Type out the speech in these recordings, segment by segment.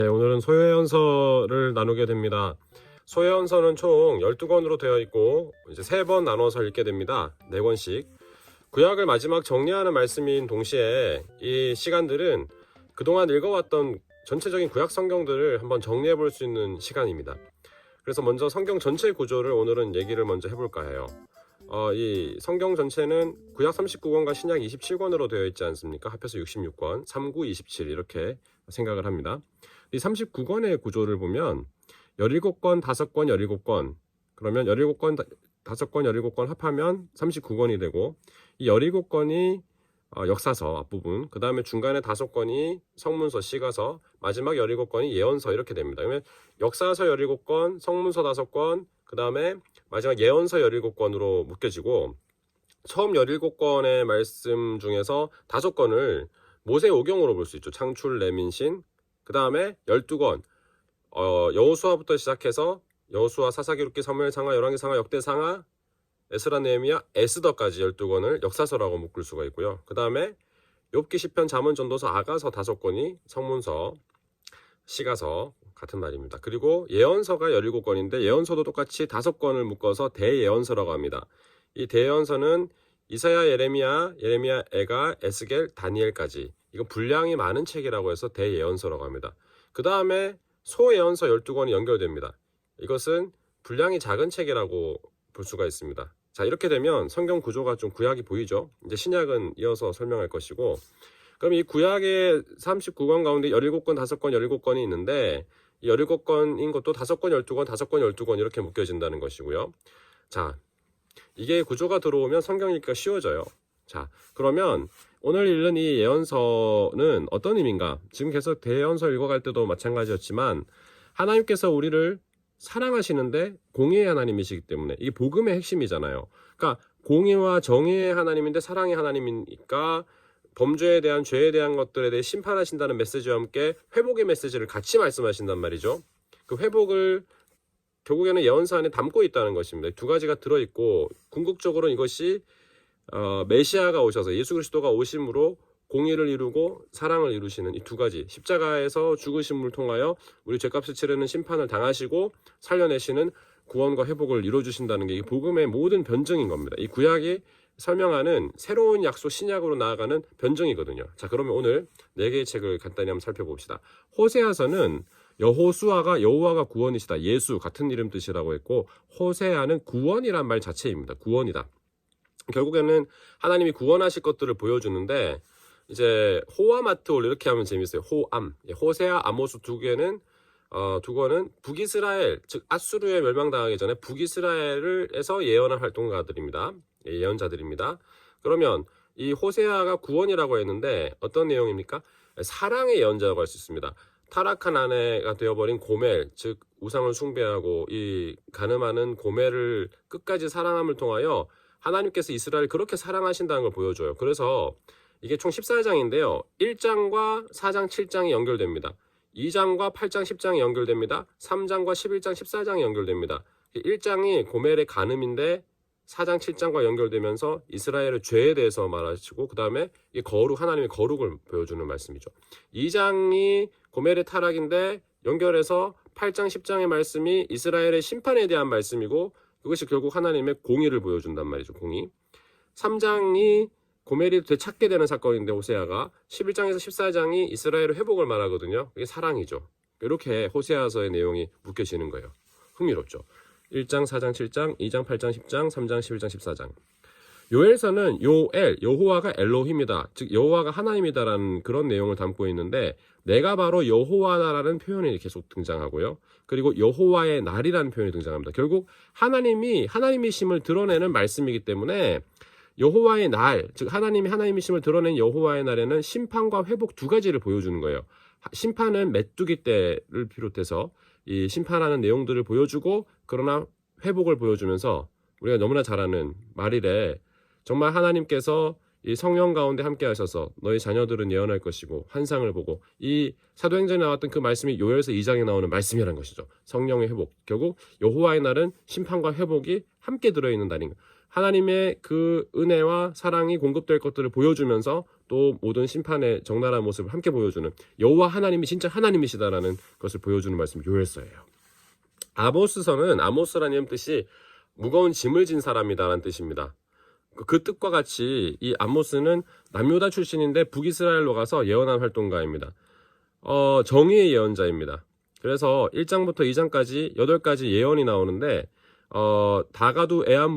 네, 오늘은 소요연서를 나누게 됩니다. 소요연서는 총 12권으로 되어 있고 이제 3번 나눠서 읽게 됩니다. 4권씩. 구약을 마지막 정리하는 말씀인 동시에 이 시간들은 그동안 읽어왔던 전체적인 구약 성경들을 한번 정리해 볼 수 있는 시간입니다. 그래서 먼저 성경 전체 구조를 오늘은 얘기를 먼저 해볼까 해요. 이 성경 전체는 구약 39권과 신약 27권으로 되어 있지 않습니까? 합해서 66권, 39, 27 이렇게 생각을 합니다. 이 39권의 구조를 보면 17권, 5권, 17권 그러면 17권, 5권, 17권 합하면 39권이 되고 이 17권이 역사서 앞부분, 그 다음에 중간에 5권이 성문서, 시가서, 마지막 17권이 예언서 이렇게 됩니다. 그러면 역사서 17권, 성문서 5권, 그 다음에 마지막 예언서 17권으로 묶여지고 처음 17권의 말씀 중에서 5권을 모세오경으로 볼 수 있죠. 창출, 레민신. 그 다음에 12권 여호수아부터 시작해서 여호수아, 사사기록기, 사무엘상하, 열왕기상하, 역대상하, 에스라, 느헤미야, 에스더까지 12권을 역사서라고 묶을 수가 있고요. 그 다음에 욥기, 시편, 잠언, 전도서, 아가서 5권이 성문서, 시가서 같은 말입니다. 그리고 예언서가 17권인데 예언서도 똑같이 5권을 묶어서 대예언서라고 합니다. 이 대예언서는 이사야, 예레미야, 에가, 에스겔, 다니엘까지 이건 분량이 많은 책이라고 해서 대예언서라고 합니다. 그 다음에 소예언서 12권이 연결됩니다. 이것은 분량이 작은 책이라고 볼 수가 있습니다. 자, 이렇게 되면 성경 구조가 좀 구약이 보이죠. 이제 신약은 이어서 설명할 것이고, 그럼 이 구약의 39권 가운데 17권, 5권, 17권이 있는데 이 17권인 것도 5권, 12권, 5권, 12권 이렇게 묶여진다는 것이고요. 자, 이게 구조가 들어오면 성경 읽기가 쉬워져요. 자, 그러면 오늘 읽는 이 예언서는 어떤 의미인가? 지금 계속 대예언서 읽어갈 때도 마찬가지였지만 하나님께서 우리를 사랑하시는데 공의의 하나님이시기 때문에 이게 복음의 핵심이잖아요. 그러니까 공의와 정의의 하나님인데 사랑의 하나님이니까 범죄에 대한, 죄에 대한 것들에 대해 심판하신다는 메시지와 함께 회복의 메시지를 같이 말씀하신단 말이죠. 그 회복을 결국에는 예언서 안에 담고 있다는 것입니다. 두 가지가 들어있고 궁극적으로는 이것이 메시아가 오셔서 예수 그리스도가 오심으로 공의를 이루고 사랑을 이루시는 이 두 가지, 십자가에서 죽으심을 통하여 우리 죄값을 치르는 심판을 당하시고 살려내시는 구원과 회복을 이루어주신다는 게 이 복음의 모든 변증인 겁니다. 이 구약이 설명하는 새로운 약속 신약으로 나아가는 변증이거든요. 자, 그러면 오늘 4개의 책을 간단히 한번 살펴봅시다. 호세아서는 여호와가 구원이시다. 예수 같은 이름 뜻이라고 했고, 호세아는 구원이란 말 자체입니다. 구원이다. 결국에는 하나님이 구원하실 것들을 보여주는데 이제 호암아트올 이렇게 하면 재밌어요. 호암, 호세아, 아모스 두 권은 북이스라엘, 즉 아수르에 멸망당하기 전에 북이스라엘에서 예언한 활동가들입니다. 예언자들입니다. 그러면 이 호세아가 구원이라고 했는데 어떤 내용입니까? 사랑의 예언자라고 할 수 있습니다. 타락한 아내가 되어버린 고멜, 즉 우상을 숭배하고 이 가늠하는 고멜을 끝까지 사랑함을 통하여 하나님께서 이스라엘을 그렇게 사랑하신다는 걸 보여줘요. 그래서 이게 총 14장인데요. 1장과 4장, 7장이 연결됩니다. 2장과 8장, 10장이 연결됩니다. 3장과 11장, 14장이 연결됩니다. 1장이 고멜의 간음인데 4장, 7장과 연결되면서 이스라엘의 죄에 대해서 말하시고 그 다음에 하나님의 거룩을 보여주는 말씀이죠. 2장이 고멜의 타락인데 연결해서 8장, 10장의 말씀이 이스라엘의 심판에 대한 말씀이고 그것이 결국 하나님의 공의를 보여준단 말이죠. 공의. 3장이 고멜이 되찾게 되는 사건인데 호세아가 11장에서 14장이 이스라엘의 회복을 말하거든요. 이게 사랑이죠. 이렇게 호세아서의 내용이 묶여지는 거예요. 흥미롭죠. 1장, 4장, 7장, 2장, 8장, 10장, 3장, 11장, 14장. 요엘서는 여호와가 엘로힘이다. 즉 여호와가 하나님이다라는 그런 내용을 담고 있는데 내가 바로 여호와다라는 표현이 계속 등장하고요. 그리고 여호와의 날이라는 표현이 등장합니다. 결국 하나님이심을 드러내는 말씀이기 때문에 여호와의 날, 즉 하나님이 하나님이심을 드러낸 여호와의 날에는 심판과 회복 두 가지를 보여주는 거예요. 심판은 메뚜기 떼를 비롯해서 이 심판하는 내용들을 보여주고 그러나 회복을 보여주면서 우리가 너무나 잘 아는 말일에 정말 하나님께서 이 성령 가운데 함께 하셔서 너희 자녀들은 예언할 것이고 환상을 보고 이 사도행전에 나왔던 그 말씀이 요엘서 2장에 나오는 말씀이라는 것이죠. 성령의 회복. 결국 여호와의 날은 심판과 회복이 함께 들어있는 날인 거예요. 하나님의 그 은혜와 사랑이 공급될 것들을 보여주면서 또 모든 심판의 적나라한 모습을 함께 보여주는 여호와 하나님이 진짜 하나님이시다라는 것을 보여주는 말씀이 요엘서예요. 아모스서는 아모스라는 뜻이 무거운 짐을 진 사람이다라는 뜻입니다. 그 뜻과 같이 이 아모스는 남유다 출신인데 북이스라엘로 가서 예언한 활동가입니다. 정의의 예언자입니다. 그래서 1장부터 2장까지 8가지 예언이 나오는데 다가두 에암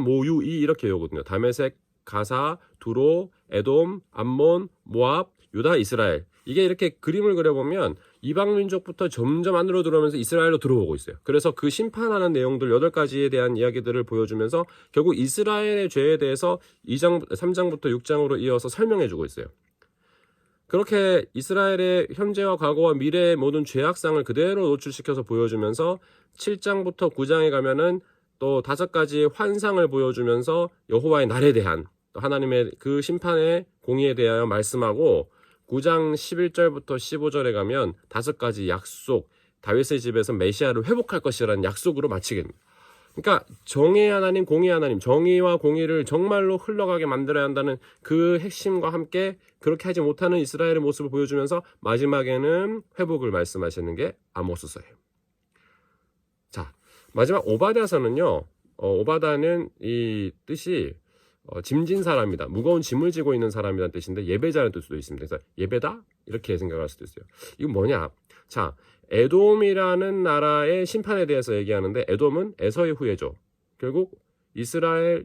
모유이 이렇게 외우거든요. 다메섹, 가사, 두로, 에돔, 암몬, 모압, 유다, 이스라엘. 이게 이렇게 그림을 그려보면 이방 민족부터 점점 안으로 들어오면서 이스라엘로 들어오고 있어요. 그래서 그 심판하는 내용들 8가지에 대한 이야기들을 보여주면서 결국 이스라엘의 죄에 대해서 3장부터 6장으로 이어서 설명해주고 있어요. 그렇게 이스라엘의 현재와 과거와 미래의 모든 죄악상을 그대로 노출시켜서 보여주면서 7장부터 9장에 가면은 또 5가지의 환상을 보여주면서 여호와의 날에 대한 하나님의 그 심판의 공의에 대하여 말씀하고 9장 11절부터 15절에 가면 5가지 약속, 다윗의 집에서 메시아를 회복할 것이라는 약속으로 마치게 됩니다. 그러니까 정의 하나님, 공의 하나님, 정의와 공의를 정말로 흘러가게 만들어야 한다는 그 핵심과 함께 그렇게 하지 못하는 이스라엘의 모습을 보여주면서 마지막에는 회복을 말씀하시는 게 아모스서예요. 자, 마지막 오바댜서는요. 오바다는 이 뜻이 짐진 사람이다. 무거운 짐을 지고 있는 사람이라는 뜻인데 예배자라는 뜻도 있습니다. 그래서 예배다? 이렇게 생각할 수도 있어요. 이건 뭐냐? 자, 에돔이라는 나라의 심판에 대해서 얘기하는데 에돔은 에서의 후예죠. 결국 이스라엘,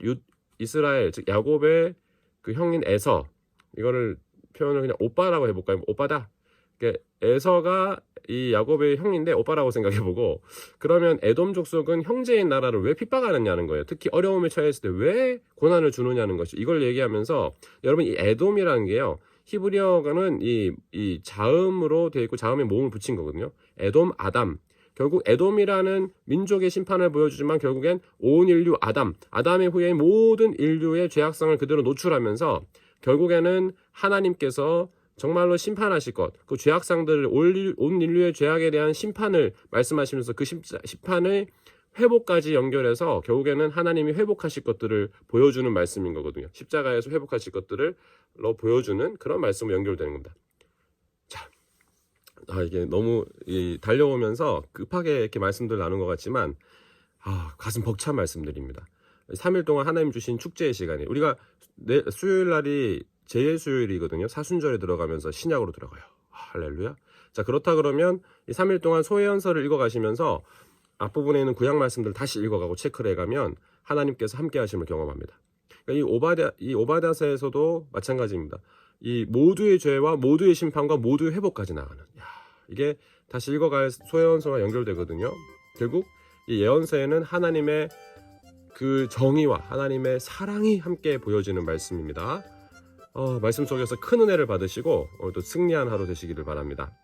즉 야곱의 그 형인 에서, 이거를 표현을 그냥 오빠라고 해볼까요? 오빠다. 에서가 이 야곱의 형인데 오빠라고 생각해보고, 그러면 에돔 족속은 형제인 나라를 왜 핍박하느냐는 거예요. 특히 어려움에 처했을 때 왜 고난을 주느냐는 것이, 이걸 얘기하면서 여러분 이 에돔이라는 게요, 히브리어가는 이 자음으로 되어 있고 자음에 모음을 붙인 거거든요. 에돔, 아담. 결국 에돔이라는 민족의 심판을 보여주지만 결국엔 온 인류 아담의 후예인 모든 인류의 죄악성을 그대로 노출하면서 결국에는 하나님께서 정말로 심판하실 것, 그 죄악상들을 온 인류의 죄악에 대한 심판을 말씀하시면서 그 심판의 회복까지 연결해서 결국에는 하나님이 회복하실 것들을 보여주는 말씀인 거거든요. 십자가에서 회복하실 것들을 보여주는 그런 말씀으로 연결되는 겁니다. 자, 이게 너무 달려오면서 급하게 이렇게 말씀들 나눈 것 같지만 가슴 벅찬 말씀들입니다. 3일 동안 하나님 주신 축제의 시간이, 우리가 수요일 날이 제수요일이거든요. 사순절에 들어가면서 신약으로 들어가요. 할렐루야. 자, 그렇다 그러면 이 3일 동안 소회연서를 읽어가시면서 앞부분에 있는 구약 말씀들 다시 읽어가고 체크를 해가면 하나님께서 함께 하심을 경험합니다. 그러니까 이 오바댜서에서도 마찬가지입니다. 이 모두의 죄와 모두의 심판과 모두의 회복까지 나가는, 이게 다시 읽어갈 소회연서와 연결되거든요. 결국 이 예언서에는 하나님의 그 정의와 하나님의 사랑이 함께 보여지는 말씀입니다. 말씀 속에서 큰 은혜를 받으시고 오늘도 승리한 하루 되시기를 바랍니다.